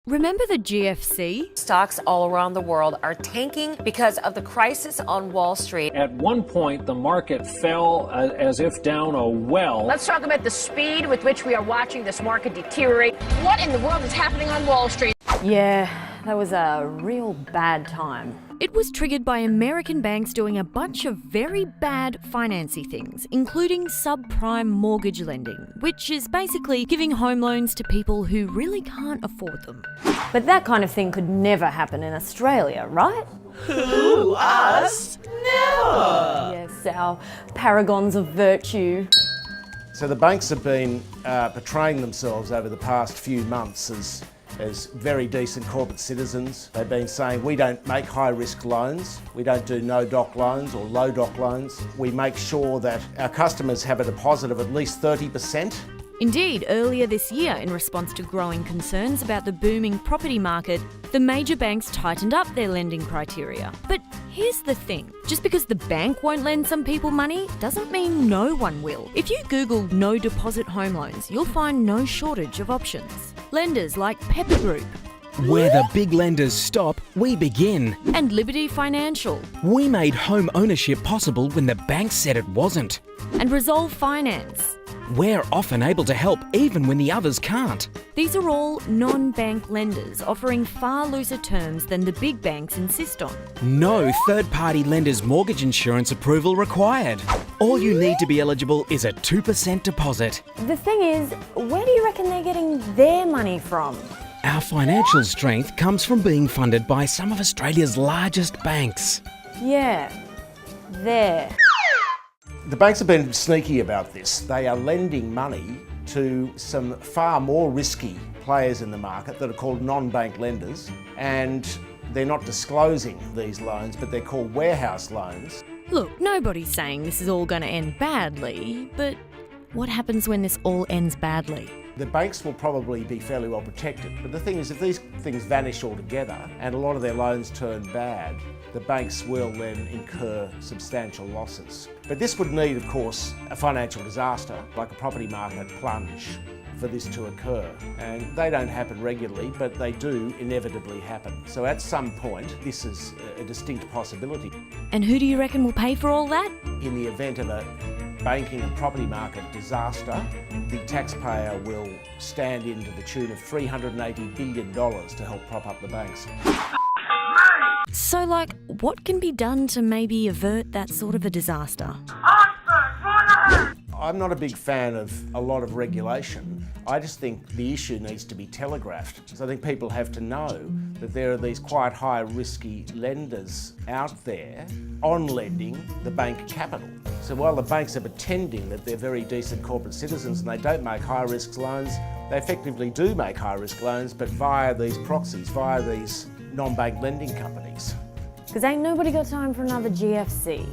Remember the GFC? Stocks all around the world are tanking because of the crisis on Wall Street. At one point, the market fell as if down a well. Let's talk about the speed with which we are watching this market deteriorate. What in the world is happening on Wall Street? Yeah, that was a real bad time. It was triggered by American banks doing a bunch of very bad financy things, including subprime mortgage lending, which is basically giving home loans to people who really can't afford them. But that kind of thing could never happen in Australia, right? Who? Us? Never! Yes, our paragons of virtue. So the banks have been portraying themselves over the past few months as very decent corporate citizens. They've been saying we don't make high-risk loans, we don't do no-doc loans or low-doc loans. We make sure that our customers have a deposit of at least 30%. Indeed, earlier this year, in response to growing concerns about the booming property market, the major banks tightened up their lending criteria. But here's the thing, just because the bank won't lend some people money doesn't mean no one will. If you Google no deposit home loans, you'll find no shortage of options. Lenders like Pepper Group. Where the big lenders stop, we begin. And Liberty Financial. We made home ownership possible when the banks said it wasn't. And Resolve Finance. We're often able to help even when the others can't. These are all non-bank lenders offering far looser terms than the big banks insist on. No third-party lender's mortgage insurance approval required. All you need to be eligible is a 2% deposit. The thing is, where do you reckon they're getting their money from? Our financial strength comes from being funded by some of Australia's largest banks. Yeah, there. The banks have been sneaky about this. They are lending money to some far more risky players in the market that are called non-bank lenders, and they're not disclosing these loans, but they're called warehouse loans. Look, nobody's saying this is all going to end badly, but what happens when this all ends badly? The banks will probably be fairly well protected, but the thing is, if these things vanish altogether and a lot of their loans turn bad, the banks will then incur substantial losses. But this would need, of course, a financial disaster, like a property market plunge, for this to occur. And they don't happen regularly, but they do inevitably happen. So at some point, this is a distinct possibility. And who do you reckon will pay for all that? In the event of a banking and property market disaster, the taxpayer will stand in to the tune of $380 billion to help prop up the banks. So, what can be done to maybe avert that sort of a disaster? I'm not a big fan of a lot of regulation. I just think the issue needs to be telegraphed. So I think people have to know that there are these quite high risky lenders out there on lending the bank capital. So while the banks are pretending that they're very decent corporate citizens and they don't make high risk loans, they effectively do make high risk loans, but via these proxies, via these non-bank lending companies. Because ain't nobody got time for another GFC.